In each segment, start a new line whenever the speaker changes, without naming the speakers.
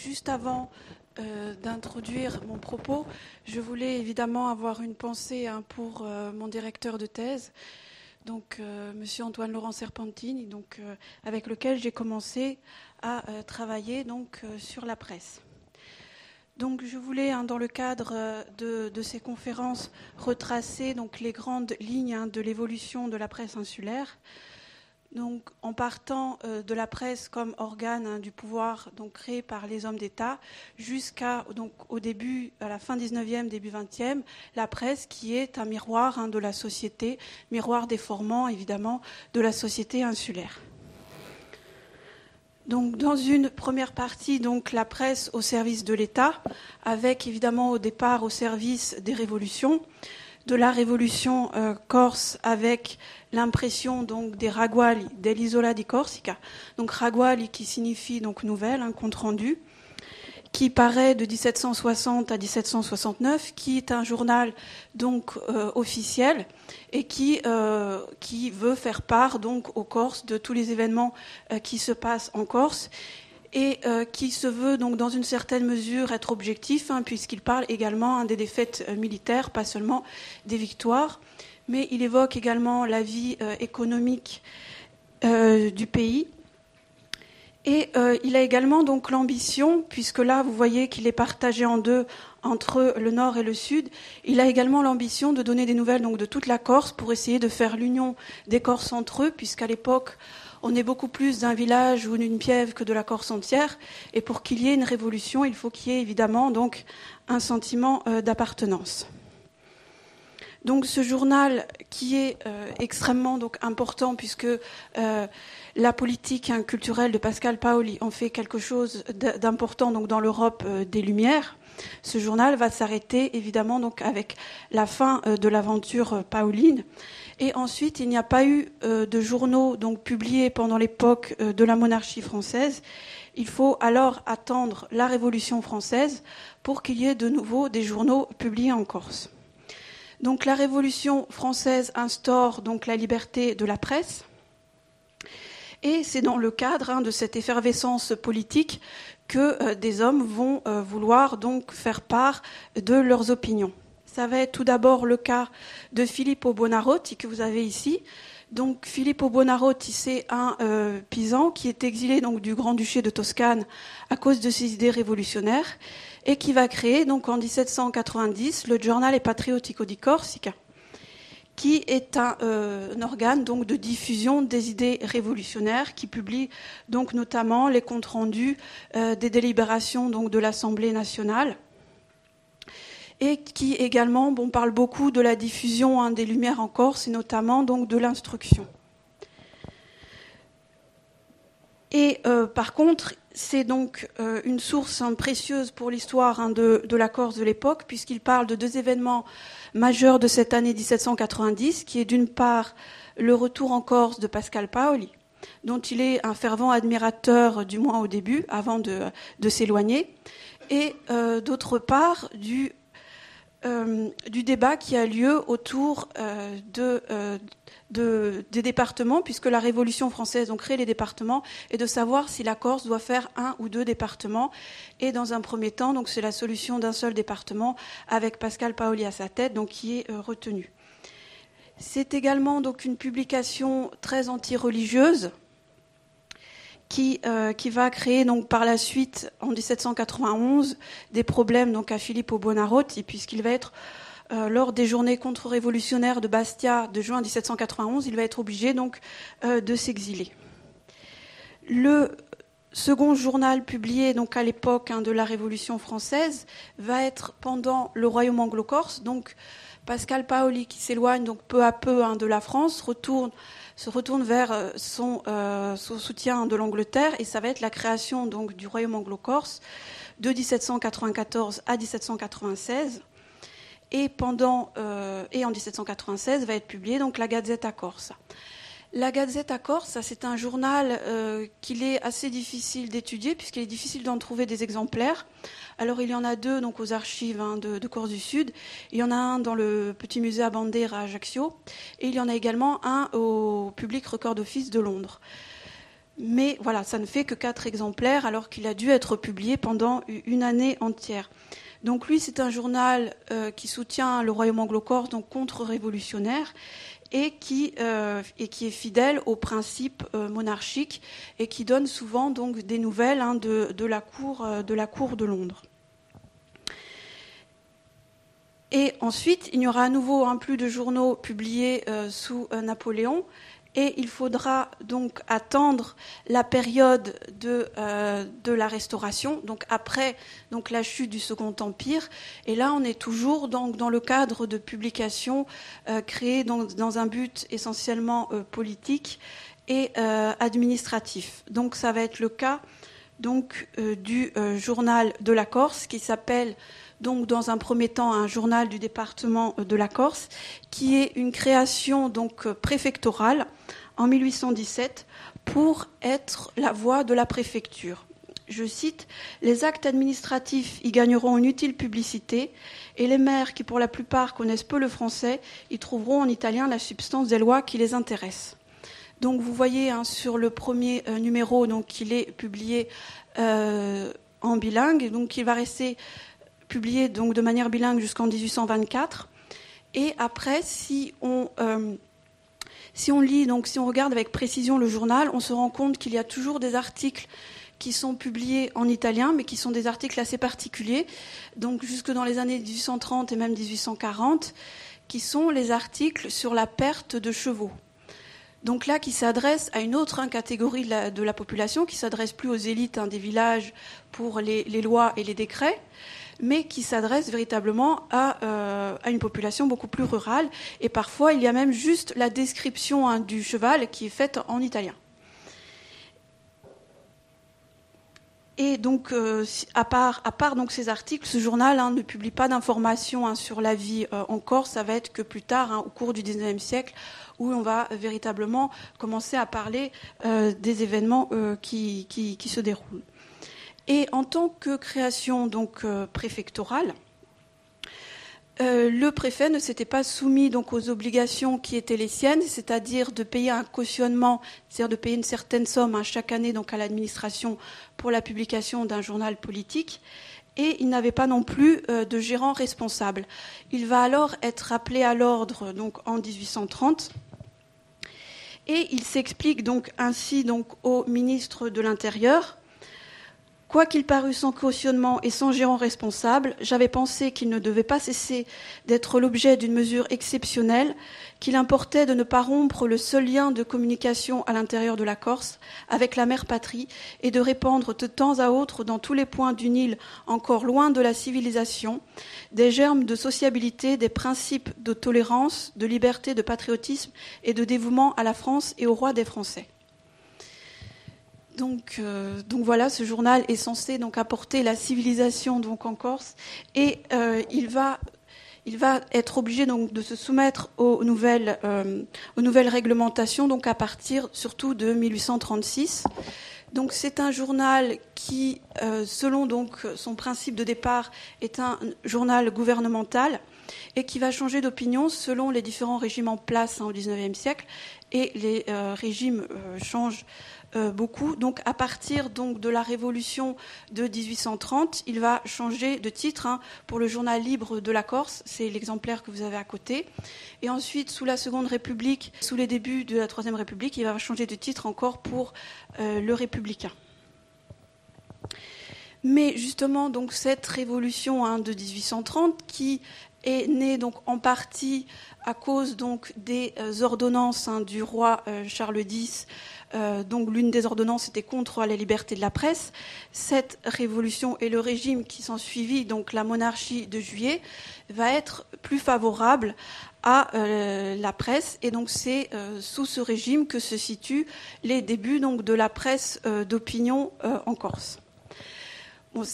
Juste avant d'introduire mon propos, je voulais évidemment avoir une pensée pour mon directeur de thèse, donc Monsieur Antoine Laurent Serpentini, avec lequel j'ai commencé à travailler sur la presse. Donc je voulais, dans le cadre de ces conférences, retracer les grandes lignes de l'évolution de la presse insulaire. Donc, en partant de la presse comme organe du pouvoir créé par les hommes d'État, jusqu'à au début, à la fin 19e, début 20e, la presse qui est un miroir de la société, miroir déformant évidemment de la société insulaire. Donc, dans une première partie, la presse au service de l'État, avec évidemment au départ au service des révolutions, de la révolution corse avec l'impression des ragguagli dell'Isola di Corsica, donc ragguagli qui signifie nouvelle, compte rendu, qui paraît de 1760 à 1769, qui est un journal officiel et qui veut faire part aux Corses de tous les événements qui se passent en Corse et qui se veut dans une certaine mesure être objectif, puisqu'il parle également des défaites militaires, pas seulement des victoires, mais il évoque également la vie économique du pays. Et il a également l'ambition, puisque là vous voyez qu'il est partagé en deux entre le nord et le sud, il a également l'ambition de donner des nouvelles de toute la Corse pour essayer de faire l'union des Corses entre eux, puisqu'à l'époque on est beaucoup plus d'un village ou d'une piève que de la Corse entière. Et pour qu'il y ait une révolution, il faut qu'il y ait évidemment un sentiment d'appartenance. Donc ce journal qui est extrêmement important, puisque la politique culturelle de Pascal Paoli en fait quelque chose d'important dans l'Europe des Lumières. Ce journal va s'arrêter évidemment avec la fin de l'aventure paoline. Et ensuite, il n'y a pas eu de journaux publiés pendant l'époque de la monarchie française. Il faut alors attendre la Révolution française pour qu'il y ait de nouveau des journaux publiés en Corse. Donc la Révolution française instaure la liberté de la presse. Et c'est dans le cadre de cette effervescence politique que des hommes vont vouloir faire part de leurs opinions. Ça va être tout d'abord le cas de Filippo Buonarroti, que vous avez ici. Donc Filippo Buonarroti, c'est un paysan qui est exilé du Grand-Duché de Toscane à cause de ses idées révolutionnaires et qui va créer en 1790 le Giornale Patriottico di Corsica, qui est un organe de diffusion des idées révolutionnaires, qui publie notamment les comptes rendus des délibérations de l'Assemblée nationale, et qui également parle beaucoup de la diffusion des Lumières en Corse, et notamment de l'instruction. Et par contre, c'est une source précieuse pour l'histoire de la Corse de l'époque, puisqu'il parle de deux événements majeurs de cette année 1790, qui est d'une part le retour en Corse de Pascal Paoli, dont il est un fervent admirateur, du moins au début, avant de s'éloigner, et d'autre part du débat qui a lieu autour des départements, puisque la Révolution française crée les départements, et de savoir si la Corse doit faire un ou deux départements. Et dans un premier temps, c'est la solution d'un seul département, avec Pascal Paoli à sa tête, qui est retenue. C'est également une publication très anti-religieuse, qui va créer par la suite, en 1791, des problèmes à Filippo Buonarroti, puisqu'il va être, lors des journées contre-révolutionnaires de Bastia de juin 1791, il va être obligé de s'exiler. Le second journal publié à l'époque de la Révolution française va être pendant le royaume anglo-corse. Donc Pascal Paoli, qui s'éloigne peu à peu de la France, se retourne vers son soutien de l'Angleterre, et ça va être la création du royaume anglo-corse de 1794 à 1796. Et en 1796 va être publiée la Gazzetta Corsa. La Gazzetta Corsa, c'est un journal qu'il est assez difficile d'étudier, puisqu'il est difficile d'en trouver des exemplaires. Alors il y en a deux aux archives de Corse du Sud. Il y en a un dans le petit musée à Bandera à Ajaccio, et il y en a également un au Public Record Office de Londres. Mais voilà, ça ne fait que 4 exemplaires alors qu'il a dû être publié pendant une année entière. Donc lui, c'est un journal qui soutient le royaume anglo-corse, donc contre-révolutionnaire, et qui est fidèle aux principes monarchiques et qui donne souvent donc des nouvelles de la cour de Londres. Et ensuite, il y aura à nouveau plus de journaux publiés sous Napoléon. Et il faudra donc attendre la période de la Restauration, donc après la chute du Second Empire. Et là, on est toujours dans le cadre de publications créées dans un but essentiellement politique et administratif. Donc ça va être le cas du journal de la Corse, qui s'appelle donc dans un premier temps un journal du département de la Corse, qui est une création donc préfectorale en 1817 pour être la voix de la préfecture. Je cite, « Les actes administratifs y gagneront une utile publicité et les maires qui pour la plupart connaissent peu le français y trouveront en italien la substance des lois qui les intéressent. » Donc vous voyez sur le premier numéro, donc il est publié en bilingue, donc il va rester publié donc de manière bilingue jusqu'en 1824. Et après, si on lit, donc si on regarde avec précision le journal, on se rend compte qu'il y a toujours des articles qui sont publiés en italien, mais qui sont des articles assez particuliers, donc jusque dans les années 1830 et même 1840, qui sont les articles sur la perte de chevaux. Donc là, qui s'adresse à une autre catégorie de la population, qui s'adresse plus aux élites des villages pour les lois et les décrets, mais qui s'adresse véritablement à une population beaucoup plus rurale. Et parfois, il y a même juste la description du cheval qui est faite en italien. Et donc, à part donc ces articles, ce journal ne publie pas d'informations sur la vie en Corse. Ça va être que plus tard, au cours du XIXe siècle, où on va véritablement commencer à parler des événements qui se déroulent. Et en tant que création donc préfectorale, le préfet ne s'était pas soumis donc aux obligations qui étaient les siennes, c'est-à-dire de payer un cautionnement, c'est-à-dire de payer une certaine somme chaque année donc à l'administration pour la publication d'un journal politique. Et il n'avait pas non plus de gérant responsable. Il va alors être appelé à l'ordre donc en 1830. Et il s'explique donc ainsi donc au ministre de l'Intérieur. Quoiqu'il parût sans cautionnement et sans gérant responsable, j'avais pensé qu'il ne devait pas cesser d'être l'objet d'une mesure exceptionnelle, qu'il importait de ne pas rompre le seul lien de communication à l'intérieur de la Corse avec la mère patrie et de répandre de temps à autre dans tous les points d'une île encore loin de la civilisation des germes de sociabilité, des principes de tolérance, de liberté, de patriotisme et de dévouement à la France et au roi des Français. Donc voilà, ce journal est censé donc apporter la civilisation donc en Corse et il va être obligé donc de se soumettre aux nouvelles réglementations donc à partir surtout de 1836. Donc c'est un journal qui, selon donc son principe de départ, est un journal gouvernemental et qui va changer d'opinion selon les différents régimes en place au XIXe siècle et les régimes changent beaucoup. Donc à partir donc de la Révolution de 1830, il va changer de titre pour le journal libre de la Corse, c'est l'exemplaire que vous avez à côté. Et ensuite, sous la Seconde République, sous les débuts de la Troisième République, il va changer de titre encore pour le Républicain. Mais justement, donc cette révolution de 1830 qui est née donc en partie à cause donc des ordonnances du roi Charles X. Donc l'une des ordonnances était contre la liberté de la presse. Cette révolution et le régime qui s'en suivit, donc la monarchie de Juillet, va être plus favorable à la presse. Et donc c'est sous ce régime que se situent les débuts donc de la presse d'opinion en Corse. Bon,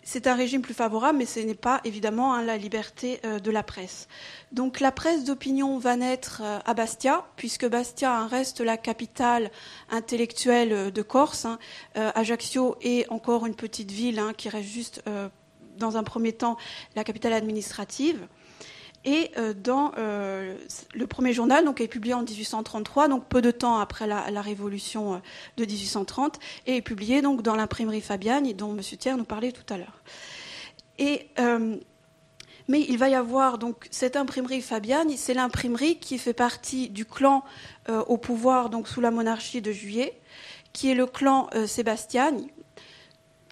c'est un régime plus favorable, mais ce n'est pas évidemment la liberté de la presse. Donc la presse d'opinion va naître à Bastia, puisque Bastia reste la capitale intellectuelle de Corse. Ajaccio est encore une petite ville qui reste juste, dans un premier temps, la capitale administrative. Et dans le premier journal, donc, est publié en 1833, donc peu de temps après la Révolution de 1830, et est publié donc dans l'imprimerie Fabiani, dont M. Thiers nous parlait tout à l'heure. Mais il va y avoir donc cette imprimerie Fabiani, c'est l'imprimerie qui fait partie du clan au pouvoir donc sous la monarchie de Juillet, qui est le clan Sébastiani,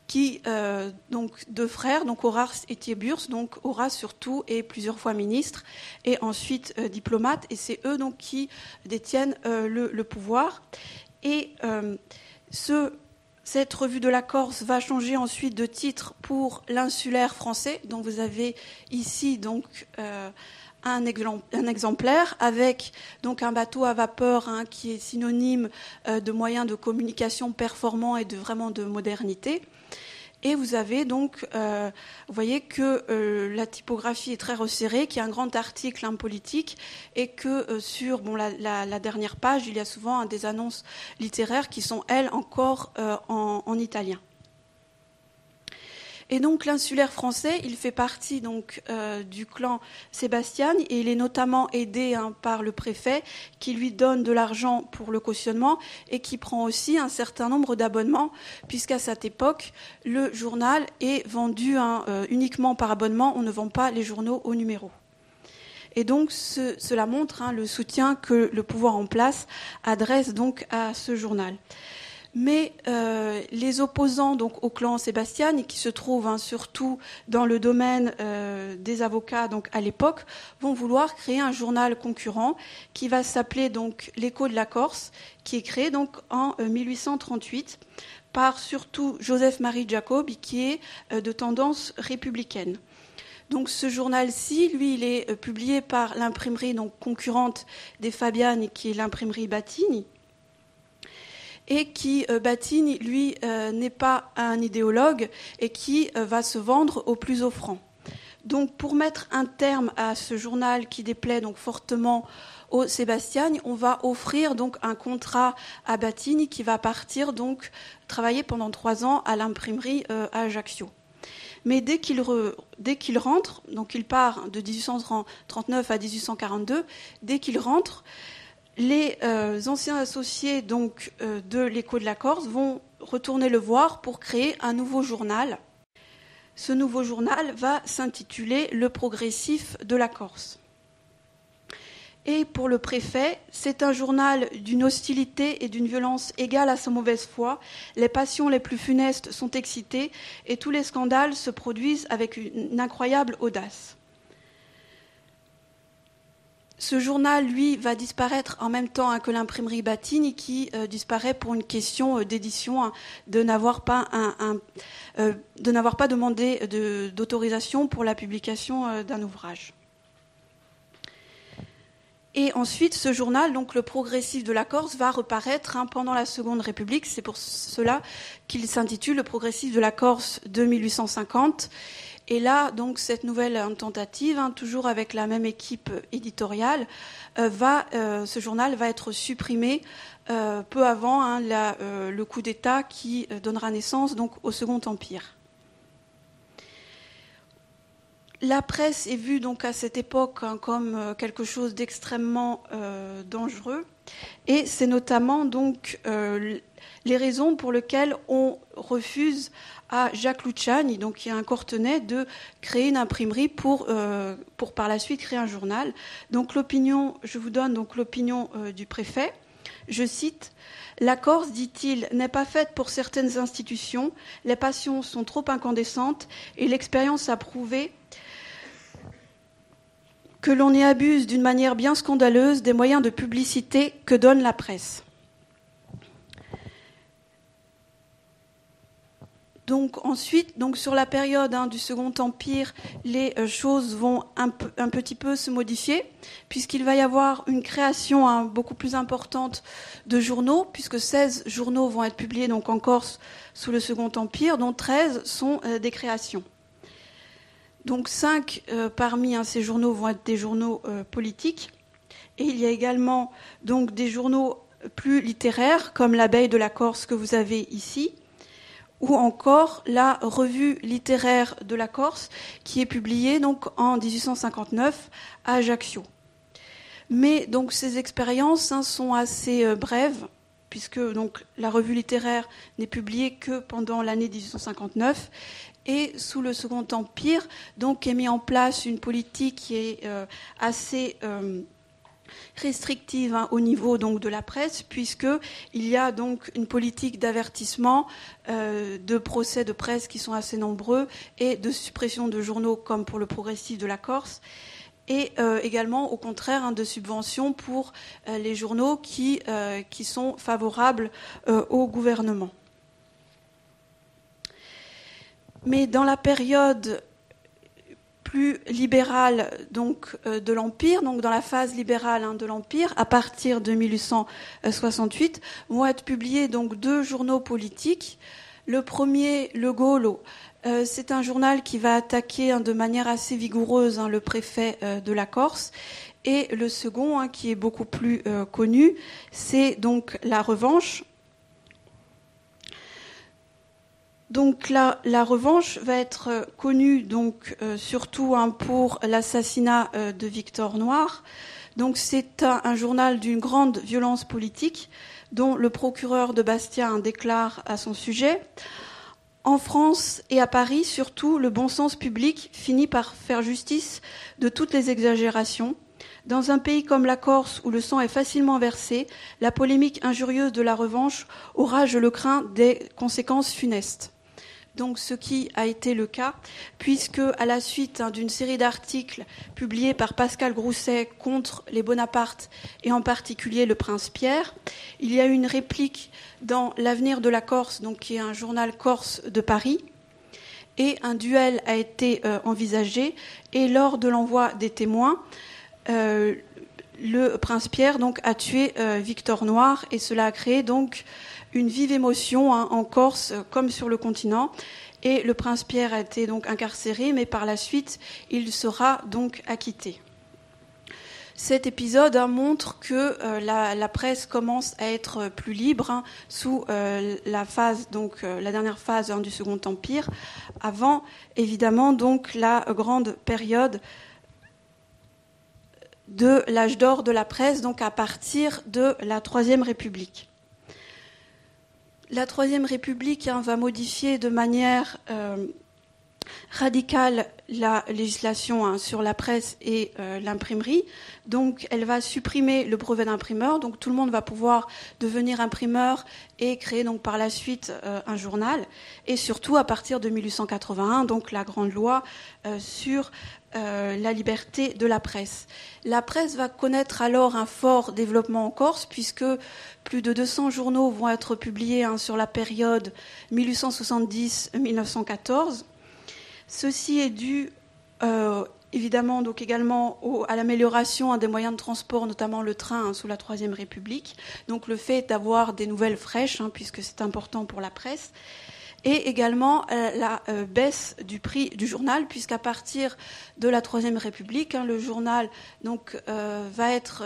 qui donc deux frères, donc Horace et Tiburce, donc Horace surtout est plusieurs fois ministre et ensuite diplomate, et c'est eux donc qui détiennent le pouvoir. Et cette revue de la Corse va changer ensuite de titre pour l'insulaire français, dont vous avez ici donc un exemplaire avec donc un bateau à vapeur qui est synonyme de moyens de communication performants et vraiment de modernité. Et vous avez donc, vous voyez que la typographie est très resserrée, qu'il y a un grand article politique, et que sur la dernière page, il y a souvent des annonces littéraires qui sont, elles, encore en italien. Et donc l'insulaire français, il fait partie donc du clan Sébastiani, et il est notamment aidé par le préfet qui lui donne de l'argent pour le cautionnement et qui prend aussi un certain nombre d'abonnements, puisqu'à cette époque, le journal est vendu uniquement par abonnement, on ne vend pas les journaux au numéro. Et donc cela montre le soutien que le pouvoir en place adresse donc à ce journal. Mais les opposants donc au clan Sébastiani, qui se trouvent surtout dans le domaine des avocats donc à l'époque, vont vouloir créer un journal concurrent qui va s'appeler donc l'Écho de la Corse, qui est créé donc en 1838 par surtout Joseph-Marie Jacobi, qui est de tendance républicaine. Donc ce journal-ci, lui, il est publié par l'imprimerie donc concurrente des Fabiani, qui est l'imprimerie Battini. Et qui, Battini, lui, n'est pas un idéologue et qui va se vendre au plus offrant. Donc, pour mettre un terme à ce journal qui déplaît donc fortement aux Sébastiani, on va offrir donc un contrat à Battini qui va partir donc travailler pendant 3 ans à l'imprimerie à Ajaccio. Mais dès qu'il rentre, donc il part de 1839 à 1842, dès qu'il rentre, les anciens associés donc, de l'Écho de la Corse vont retourner le voir pour créer un nouveau journal. Ce nouveau journal va s'intituler Le Progressif de la Corse. Et pour le préfet, c'est un journal d'une hostilité et d'une violence égale à sa mauvaise foi. Les passions les plus funestes sont excitées et tous les scandales se produisent avec une incroyable audace. Ce journal, lui, va disparaître en même temps que l'imprimerie Battini, qui disparaît pour une question d'édition, de n'avoir pas demandé d'autorisation pour la publication d'un ouvrage. Et ensuite, ce journal, donc le Progressif de la Corse, va reparaître pendant la Seconde République. C'est pour cela qu'il s'intitule Le Progressif de la Corse de 1850. Et là, donc, cette nouvelle tentative, toujours avec la même équipe éditoriale, ce journal va être supprimé peu avant le coup d'État qui donnera naissance donc, au Second Empire. La presse est vue donc à cette époque comme quelque chose d'extrêmement dangereux, et c'est notamment donc les raisons pour lesquelles on refuse à Jacques Luciani, donc qui est un Cortenay, de créer une imprimerie pour par la suite créer un journal. Donc je vous donne donc l'opinion du préfet. Je cite: La Corse, dit-il, n'est pas faite pour certaines institutions. Les passions sont trop incandescentes et l'expérience a prouvé que l'on y abuse d'une manière bien scandaleuse des moyens de publicité que donne la presse. Donc ensuite, donc sur la période du Second Empire, les choses vont un petit peu se modifier, puisqu'il va y avoir une création beaucoup plus importante de journaux, puisque 16 journaux vont être publiés donc en Corse sous le Second Empire, dont 13 sont des créations. Donc 5 parmi ces journaux vont être des journaux politiques, et il y a également donc des journaux plus littéraires, comme l'Abeille de la Corse que vous avez ici, ou encore la Revue littéraire de la Corse, qui est publiée donc en 1859 à Ajaccio. Mais donc ces expériences sont assez brèves, puisque donc la Revue littéraire n'est publiée que pendant l'année 1859. Et sous le Second Empire, donc, est mis en place une politique qui est assez restrictive au niveau donc de la presse, puisqu'il y a donc une politique d'avertissement, de procès de presse qui sont assez nombreux, et de suppression de journaux comme pour le Progressif de la Corse, et également, au contraire, de subventions pour les journaux qui sont favorables au gouvernement. Mais dans la période plus libérale donc, de l'Empire, donc dans la phase libérale de l'Empire, à partir de 1868, vont être publiés donc 2 journaux politiques. Le premier, Le Gaulo, c'est un journal qui va attaquer de manière assez vigoureuse le préfet de la Corse. Et le second, qui est beaucoup plus connu, c'est donc La Revanche. Donc la Revanche va être connue donc surtout pour l'assassinat de Victor Noir. Donc c'est un journal d'une grande violence politique dont le procureur de Bastia déclare à son sujet. En France et à Paris, surtout, le bon sens public finit par faire justice de toutes les exagérations. Dans un pays comme la Corse, où le sang est facilement versé, la polémique injurieuse de La Revanche aura, je le crains, des conséquences funestes. Donc, ce qui a été le cas, puisque à la suite d'une série d'articles publiés par Pascal Grousset contre les Bonaparte et en particulier le prince Pierre, il y a eu une réplique dans l'Avenir de la Corse, donc qui est un journal corse de Paris, et un duel a été envisagé. Et lors de l'envoi des témoins, le prince Pierre donc a tué Victor Noir, et cela a créé donc une vive émotion en Corse comme sur le continent. Et le prince Pierre a été donc incarcéré, mais par la suite, il sera donc acquitté. Cet épisode montre que la presse commence à être plus libre sous la phase, donc la dernière phase du Second Empire, avant évidemment donc la grande période de l'âge d'or de la presse, donc à partir de la Troisième République. La Troisième République va modifier de manière radicale la législation sur la presse et l'imprimerie. Donc, elle va supprimer le brevet d'imprimeur. Donc, tout le monde va pouvoir devenir imprimeur et créer donc par la suite un journal. Et surtout, à partir de 1881, donc la grande loi sur la liberté de la presse. La presse va connaître alors un fort développement en Corse, puisque plus de 200 journaux vont être publiés sur la période 1870-1914. Ceci est dû évidemment donc également à l'amélioration des moyens de transport, notamment le train sous la Troisième République. Donc le fait d'avoir des nouvelles fraîches, puisque c'est important pour la presse. Et également la baisse du prix du journal, puisqu'à partir de la Troisième République, le journal donc, va être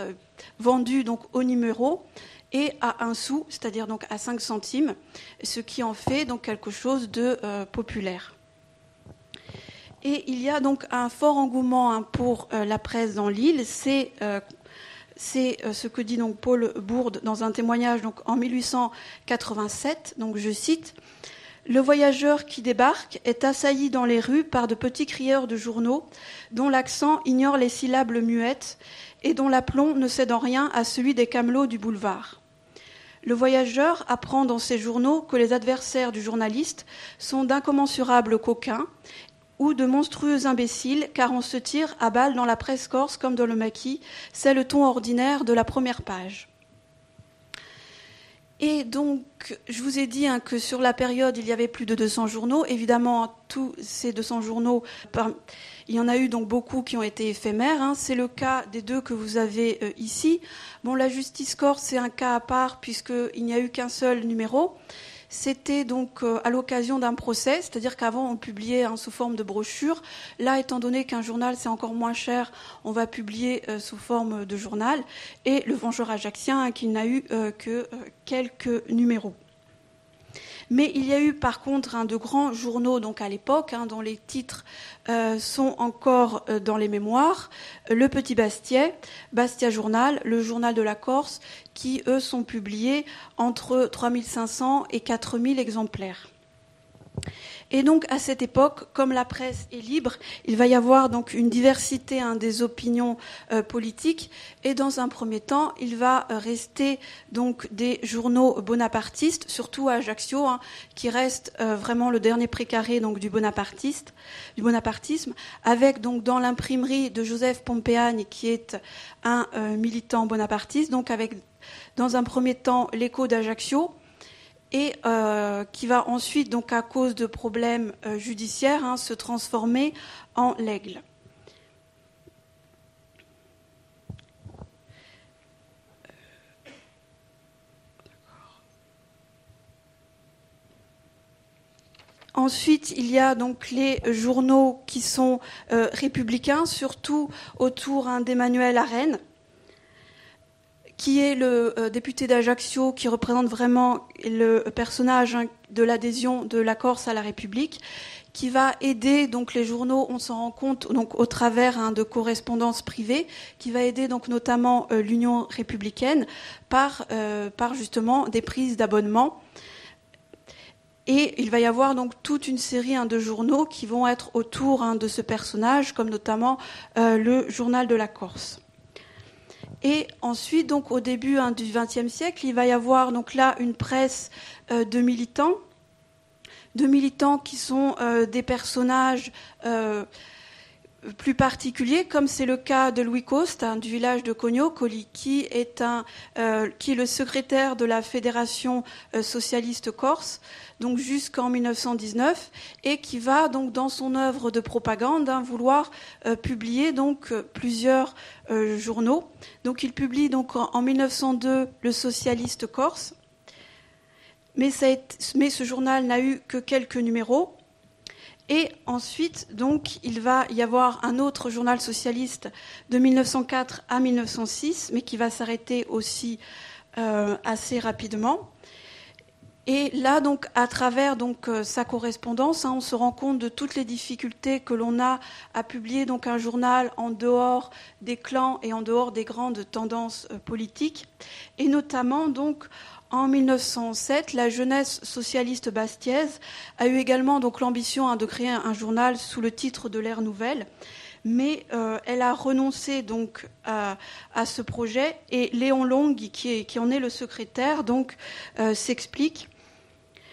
vendu donc, au numéro et à 1 sou, c'est-à-dire donc à 5 centimes, ce qui en fait donc quelque chose de populaire. Et il y a donc un fort engouement pour la presse dans l'île. C'est ce que dit donc Paul Bourde dans un témoignage donc, en 1887, donc je cite: « Le voyageur qui débarque est assailli dans les rues par de petits crieurs de journaux dont l'accent ignore les syllabes muettes et dont l'aplomb ne cède en rien à celui des camelots du boulevard. Le voyageur apprend dans ces journaux que les adversaires du journaliste sont d'incommensurables coquins ou de monstrueux imbéciles, car on se tire à balles dans la presse corse comme dans le maquis, c'est le ton ordinaire de la première page. » Et donc, je vous ai dit que sur la période, il y avait plus de 200 journaux. Évidemment, tous ces 200 journaux, il y en a eu donc beaucoup qui ont été éphémères. C'est le cas des 2 que vous avez ici. Bon, la Justice Corse, c'est un cas à part puisqu'il n'y a eu qu'un seul numéro. C'était donc à l'occasion d'un procès, c'est-à-dire qu'avant on publiait sous forme de brochure. Là, étant donné qu'un journal c'est encore moins cher, on va publier sous forme de journal. Et le Vengeur ajaccien qui n'a eu que quelques numéros. Mais il y a eu par contre de grands journaux donc à l'époque, dont les titres sont encore dans les mémoires, Le Petit Bastiais, Bastia Journal, le Journal de la Corse, qui eux sont publiés entre 3500 et 4000 exemplaires. Et donc à cette époque, comme la presse est libre, il va y avoir donc une diversité des opinions politiques. Et dans un premier temps, il va rester donc des journaux bonapartistes, surtout à Ajaccio, qui reste vraiment le dernier précaré donc du bonapartisme, avec donc dans l'imprimerie de Joseph Pompeani, qui est un militant bonapartiste, donc avec dans un premier temps l'Écho d'Ajaccio, et qui va ensuite, donc à cause de problèmes judiciaires, se transformer en l'Aigle. Ensuite, il y a donc les journaux qui sont républicains, surtout autour d'Emmanuel Arène, qui est le député d'Ajaccio, qui représente vraiment le personnage de l'adhésion de la Corse à la République, qui va aider donc les journaux, on s'en rend compte donc au travers de correspondances privées, qui va aider donc notamment l'Union républicaine par justement des prises d'abonnement. Et il va y avoir donc toute une série de journaux qui vont être autour de ce personnage, comme notamment le Journal de la Corse. Et ensuite, donc au début du XXe siècle, il va y avoir donc là une presse de militants qui sont des personnages plus particuliers, comme c'est le cas de Louis Coste, du village de Cogno, qui est le secrétaire de la Fédération socialiste corse, donc jusqu'en 1919, et qui va donc dans son œuvre de propagande vouloir publier donc plusieurs journaux. Donc il publie donc en 1902 le Socialiste corse, mais ce journal n'a eu que quelques numéros. Et ensuite, donc, il va y avoir un autre journal socialiste de 1904 à 1906, mais qui va s'arrêter aussi assez rapidement. Et là, donc, à travers sa correspondance, on se rend compte de toutes les difficultés que l'on a à publier donc un journal en dehors des clans et en dehors des grandes tendances politiques, et notamment donc. En 1907, la jeunesse socialiste bastiaise a eu également donc l'ambition de créer un journal sous le titre de l'Ère Nouvelle, mais elle a renoncé donc à ce projet, et Léon Long, qui en est le secrétaire, donc s'explique.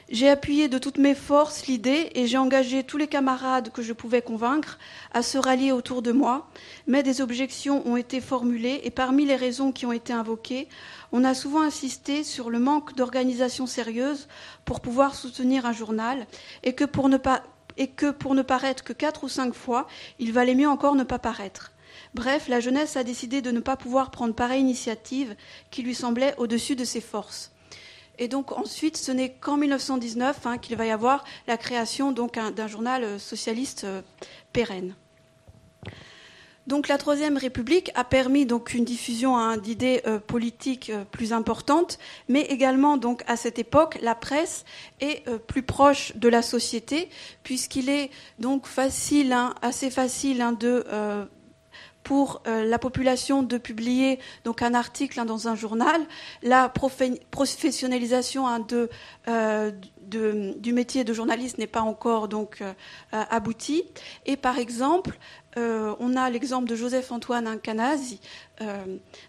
J'ai appuyé de toutes mes forces l'idée et j'ai engagé tous les camarades que je pouvais convaincre à se rallier autour de moi, mais des objections ont été formulées, et parmi les raisons qui ont été invoquées, on a souvent insisté sur le manque d'organisation sérieuse pour pouvoir soutenir un journal, et que pour ne paraître que 4 ou 5 fois, il valait mieux encore ne pas paraître. Bref, la jeunesse a décidé de ne pas pouvoir prendre pareille initiative qui lui semblait au-dessus de ses forces. Et donc ensuite, ce n'est qu'en 1919 qu'il va y avoir la création donc d'un journal socialiste pérenne. Donc la Troisième République a permis donc une diffusion d'idées politiques plus importantes, mais également donc à cette époque, la presse est plus proche de la société, puisqu'il est donc assez facile pour la population de publier donc un article dans un journal. La professionnalisation du métier de journaliste n'est pas encore donc aboutie. Et par exemple, on a l'exemple de Joseph-Antoine Canasi,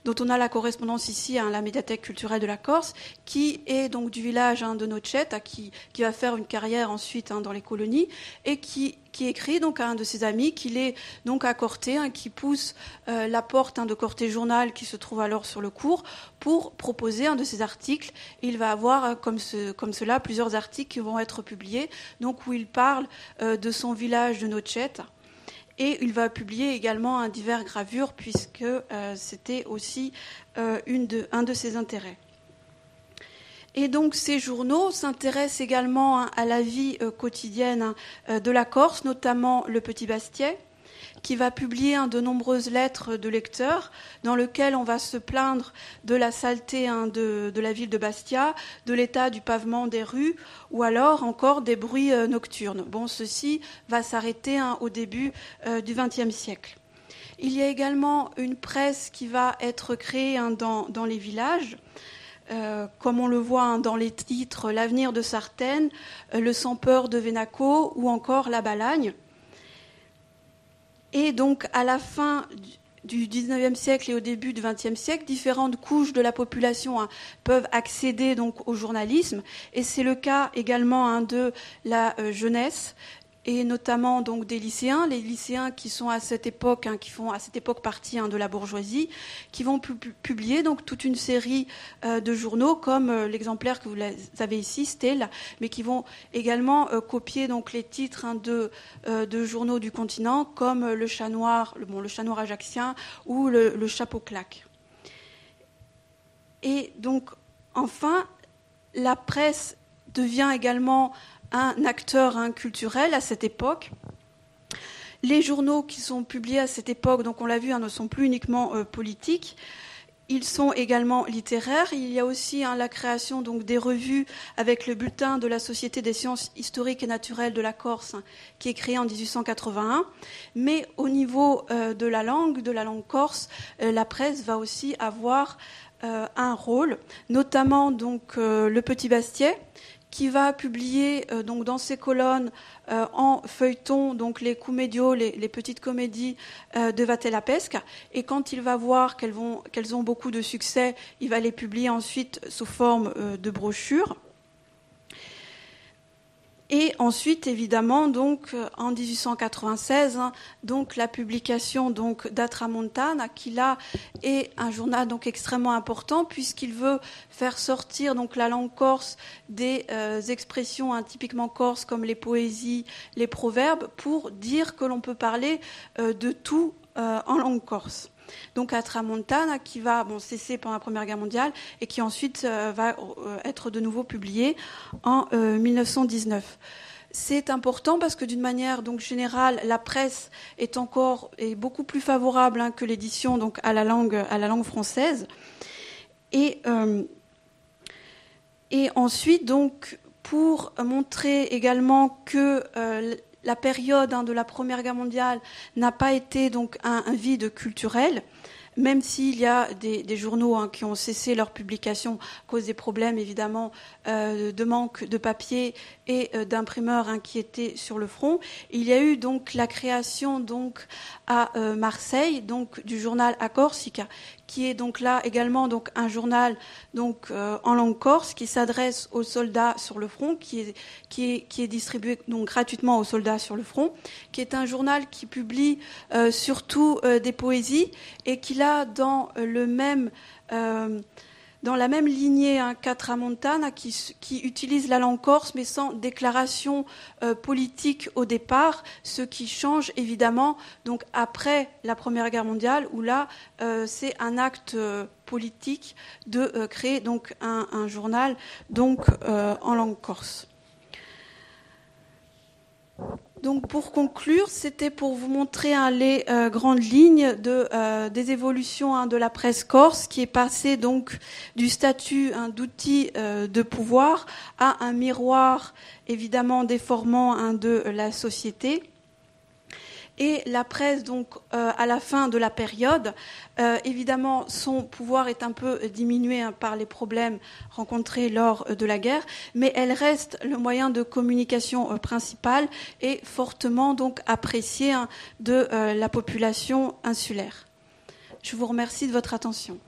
dont on a la correspondance ici à la médiathèque culturelle de la Corse, qui est donc du village de Nocette, qui va faire une carrière ensuite dans les colonies, et qui écrit donc à un de ses amis qu'il est donc à Corté, qui pousse la porte de Corté Journal, qui se trouve alors sur le cours, pour proposer un de ses articles. Et il va avoir comme cela plusieurs articles qui vont être publiés, donc où il parle de son village de Nocette. Et il va publier également diverses gravures, puisque c'était aussi un de ses intérêts. Et donc ces journaux s'intéressent également à la vie quotidienne de la Corse, notamment le Petit Bastiais. qui va publier de nombreuses lettres de lecteurs dans lesquelles on va se plaindre de la saleté de la ville de Bastia, de l'état du pavement des rues ou alors encore des bruits nocturnes. Bon, ceci va s'arrêter au début du XXe siècle. Il y a également une presse qui va être créée dans les villages, comme on le voit dans les titres « L'avenir de Sartène »,« Le sans-peur de Vénaco » ou encore « La Balagne ». Et donc, à la fin du XIXe siècle et au début du XXe siècle, différentes couches de la population peuvent accéder donc au journalisme. Et c'est le cas également de la jeunesse, et notamment donc des lycéens, les lycéens qui sont à cette époque, qui font à cette époque partie de la bourgeoisie, qui vont publier donc toute une série de journaux comme l'exemplaire que vous avez ici, Stella, mais qui vont également copier donc les titres de journaux du continent comme le Chat Noir, le Chat Noir ajaccien ou le Chapeau claque. Et donc enfin, la presse devient également un acteur culturel à cette époque. Les journaux qui sont publiés à cette époque, donc on l'a vu, ne sont plus uniquement politiques. Ils sont également littéraires. Il y a aussi la création donc des revues avec le bulletin de la Société des sciences historiques et naturelles de la Corse, qui est créé en 1881. Mais au niveau de la langue corse, la presse va aussi avoir un rôle, notamment donc le Petit Bastiais, qui va publier donc dans ses colonnes en feuilleton donc les comédios, les petites comédies de Vatel Pesca. Et quand il va voir qu'elles ont beaucoup de succès, il va les publier ensuite sous forme de brochures. Et ensuite, évidemment, donc en 1896, donc la publication donc d'Atramontana, qui là est un journal donc extrêmement important puisqu'il veut faire sortir donc la langue corse des expressions typiquement corses comme les poésies, les proverbes, pour dire que l'on peut parler de tout en langue corse. Donc Atramontana qui va cesser pendant la Première Guerre mondiale et qui ensuite va être de nouveau publié en 1919. C'est important parce que d'une manière donc générale, la presse est beaucoup plus favorable que l'édition donc à la langue française. Et ensuite donc pour montrer également que la période de la Première Guerre mondiale n'a pas été donc un vide culturel, même s'il y a des journaux qui ont cessé leur publication à cause des problèmes évidemment de manque de papier et d'imprimeurs qui étaient sur le front. Il y a eu donc la création donc à Marseille donc du journal A Corsica, qui est donc là également donc un journal donc en langue corse qui s'adresse aux soldats sur le front, qui est distribué donc gratuitement aux soldats sur le front, qui est un journal qui publie surtout des poésies et qui là dans la même lignée qu'Atramontana, qui utilise la langue corse, mais sans déclaration politique au départ, ce qui change évidemment donc après la Première Guerre mondiale, où là c'est un acte politique de créer donc un journal donc en langue corse. Donc pour conclure, c'était pour vous montrer les grandes lignes des évolutions de la presse corse, qui est passée donc du statut d'outil de pouvoir à un miroir évidemment déformant de la société. Et la presse, donc, à la fin de la période, évidemment, son pouvoir est un peu diminué par les problèmes rencontrés lors de la guerre, mais elle reste le moyen de communication principal et fortement donc apprécié de la population insulaire. Je vous remercie de votre attention.